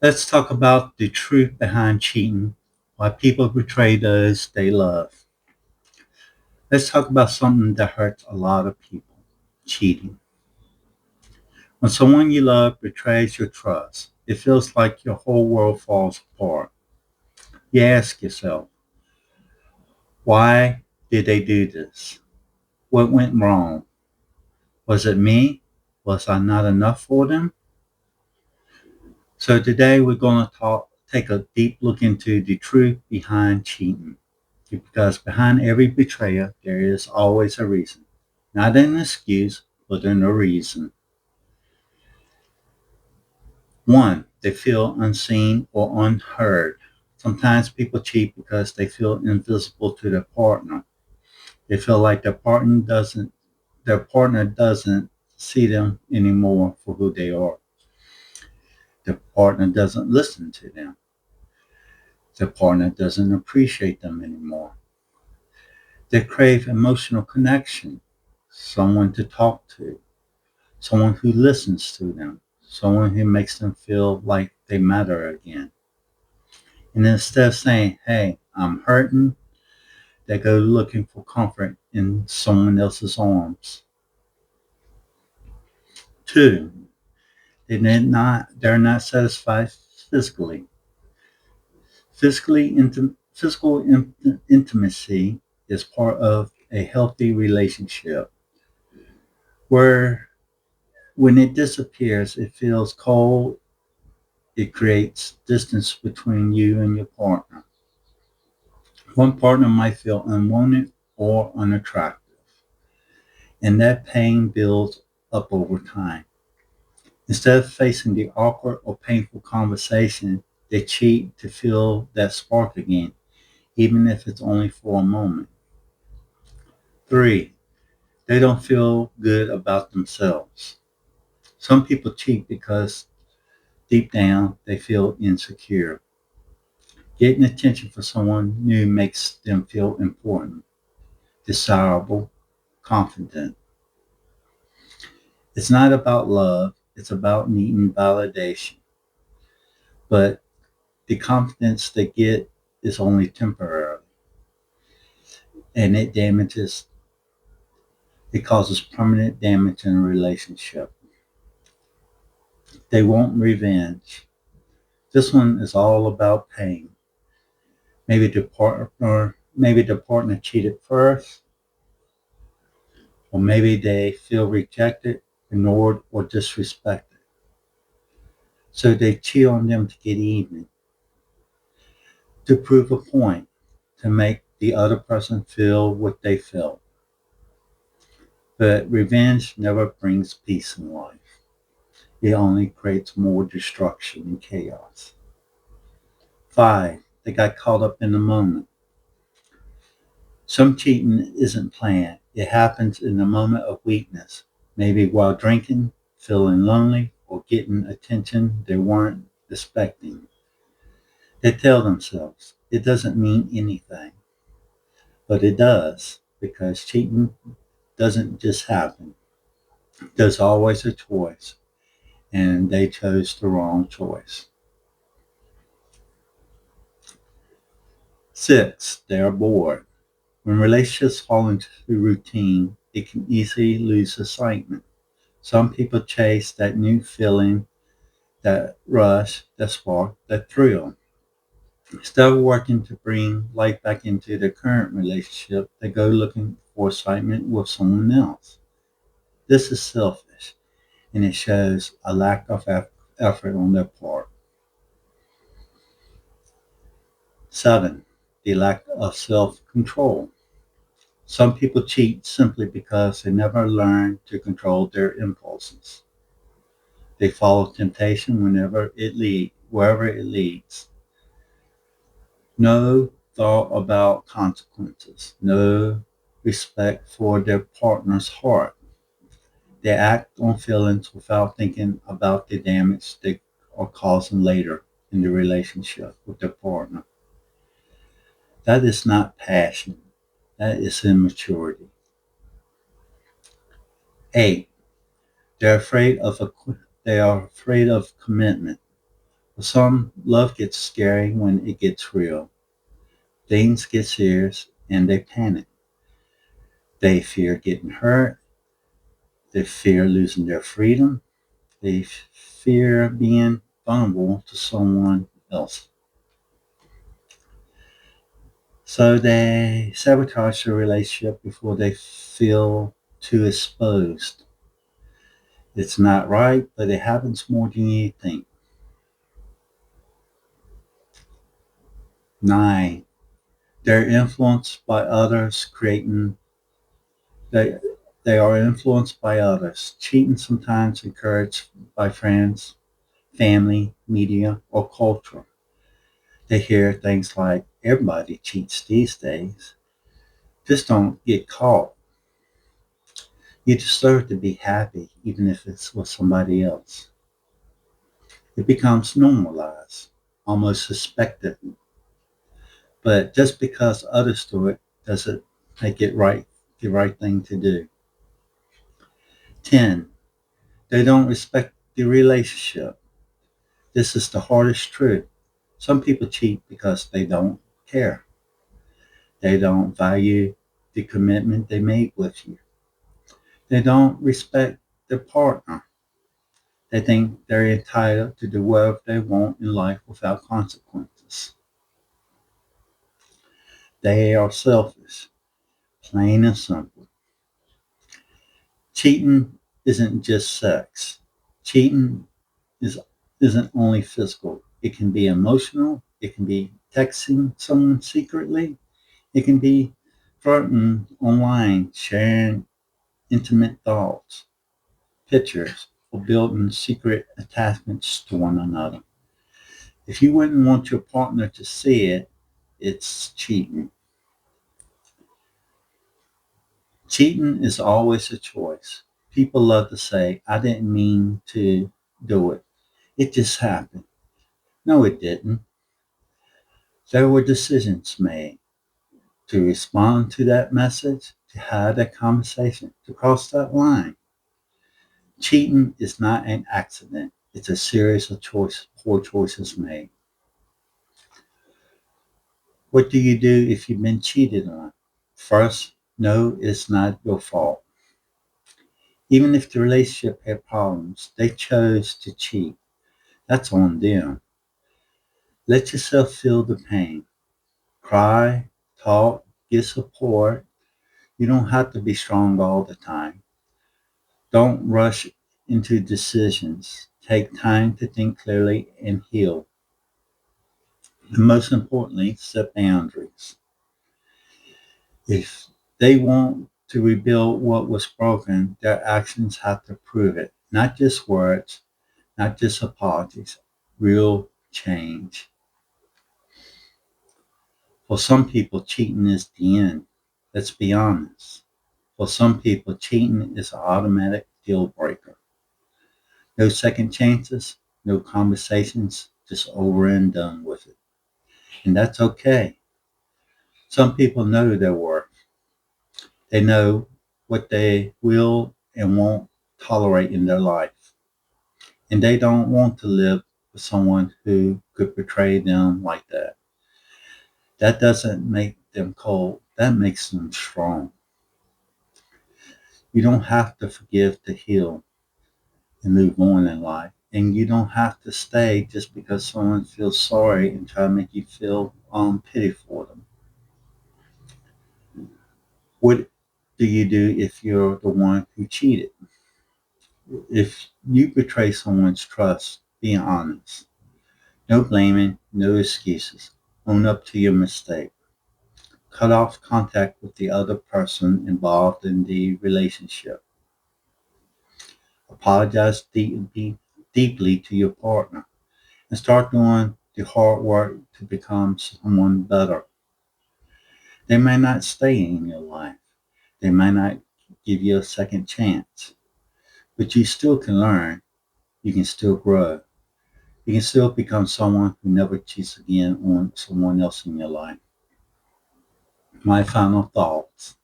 Let's talk about the truth behind cheating, why people betray those they love. Let's talk about something that hurts a lot of people, cheating. When someone you love betrays your trust, it feels like your whole world falls apart. You ask yourself, why did they do this? What went wrong? Was it me? Was I not enough for them? So today we're going to take a deep look into the truth behind cheating. Because behind every betrayal, there is always a reason. Not an excuse, but a reason. One, they feel unseen or unheard. Sometimes people cheat because they feel invisible to their partner. They feel like their partner doesn't see them anymore for who they are. Their partner doesn't listen to them. Their partner doesn't appreciate them anymore. They crave emotional connection, someone to talk to, someone who listens to them, someone who makes them feel like they matter again. And instead of saying, hey, I'm hurting, they go looking for comfort in someone else's arms. Two, they're not satisfied physically. Physical intimacy is part of a healthy relationship where when it disappears, it feels cold. It creates distance between you and your partner. One partner might feel unwanted or unattractive, and that pain builds up over time. Instead of facing the awkward or painful conversation, they cheat to feel that spark again, even if it's only for a moment. Three, they don't feel good about themselves. Some people cheat because deep down they feel insecure. Getting attention from someone new makes them feel important, desirable, confident. It's not about love, it's about needing validation. But the confidence they get is only temporary and it causes permanent damage in a relationship. They want revenge. This one is all about pain. Maybe the partner cheated first, or maybe they feel rejected, ignored, or disrespected. So they cheat on them to get even, to prove a point, to make the other person feel what they felt. But revenge never brings peace in life. It only creates more destruction and chaos. Five, they got caught up in the moment. Some cheating isn't planned. It happens in the moment of weakness, maybe while drinking, feeling lonely, or getting attention they weren't expecting. They tell themselves it doesn't mean anything, but it does because cheating doesn't just happen. There's always a choice, and they chose the wrong choice. Six, they are bored. When relationships fall into routine, it can easily lose excitement. Some people chase that new feeling, that rush, that spark, that thrill. Instead of working to bring life back into their current relationship, they go looking for excitement with someone else. This is selfish, and it shows a lack of effort on their part. Seven, the lack of self control. Some people cheat simply because they never learn to control their impulses. They follow temptation wherever it leads. No thought about consequences, no respect for their partner's heart. They act on feelings without thinking about the damage they are causing later in the relationship with their partner. That is not passion, that is immaturity. Eight, they're afraid of they are afraid of commitment. For some, love gets scary when it gets real. Things get serious and they panic. They fear getting hurt. They fear losing their freedom. They fear being vulnerable to someone else. So they sabotage the relationship before they feel too exposed. It's not right, but it happens more than you think. 9. They're influenced by others, they, they are influenced by others. Cheating sometimes encouraged by friends, family, media, or culture. They hear things like, everybody cheats these days. Just don't get caught. You deserve to be happy, even if it's with somebody else. It becomes normalized, almost suspected. But just because others do it doesn't make it the right thing to do. 10. They don't respect the relationship. This is the hardest truth. Some people cheat because they don't care. They don't value the commitment they made with you. They don't respect their partner. They think they're entitled to do whatever they want in life without consequences. They are selfish, plain and simple. Cheating isn't just sex. Cheating is, isn't only physical. It can be emotional. It can be texting someone secretly. It can be flirting online, sharing intimate thoughts, pictures, or building secret attachments to one another. If you wouldn't want your partner to see it, it's cheating. Cheating is always a choice. People love to say, I didn't mean to do it. It just happened. No, it didn't. There were decisions made to respond to that message, to have that conversation, to cross that line. Cheating is not an accident. It's a series of poor choices made. What do you do if you've been cheated on? First, no, it's not your fault. Even if the relationship had problems, they chose to cheat. That's on them. Let yourself feel the pain. Cry, talk, get support. You don't have to be strong all the time. Don't rush into decisions. Take time to think clearly and heal. And most importantly, set boundaries. If they want to rebuild what was broken, their actions have to prove it. Not just words, not just apologies, real change. For some people, cheating is the end. Let's be honest. For some people, cheating is an automatic deal breaker. No second chances, no conversations, just over and done with it. And that's okay. Some people know their worth. They know what they will and won't tolerate in their life. And they don't want to live with someone who could betray them like that. That doesn't make them cold. That makes them strong. You don't have to forgive to heal and move on in life. And you don't have to stay just because someone feels sorry and try to make you feel pity for them. What do you do if you're the one who cheated? If you betray someone's trust, be honest. No blaming, no excuses. Own up to your mistake. Cut off contact with the other person involved in the relationship. Apologize deeply to your partner and start doing the hard work to become someone better. They may not stay in your life. They may not give you a second chance, but you still can learn. You can still grow. You can still become someone who never cheats again on someone else in your life. My final thoughts.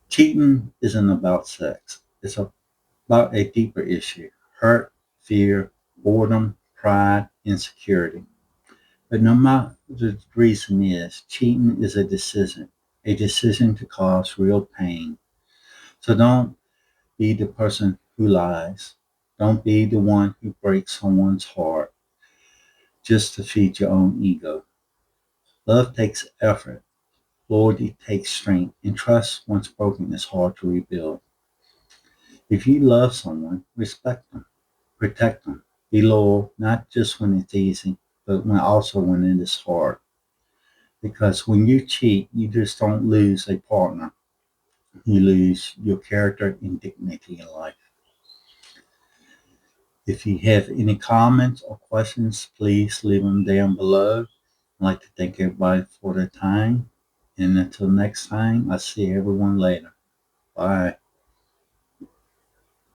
Cheating isn't about sex. It's about a deeper issue. Hurt, fear, boredom, pride, insecurity. But no matter the reason is, cheating is a decision to cause real pain. So don't be the person who lies. Don't be the one who breaks someone's heart just to feed your own ego. Love takes effort. Loyalty takes strength. And trust, once broken, is hard to rebuild. If you love someone, respect them, protect them, be loyal, not just when it's easy, but also when it is hard. Because when you cheat, you just don't lose a partner. You lose your character and dignity in life. If you have any comments or questions, please leave them down below. I'd like to thank everybody for their time. And until next time, I'll see everyone later. Bye.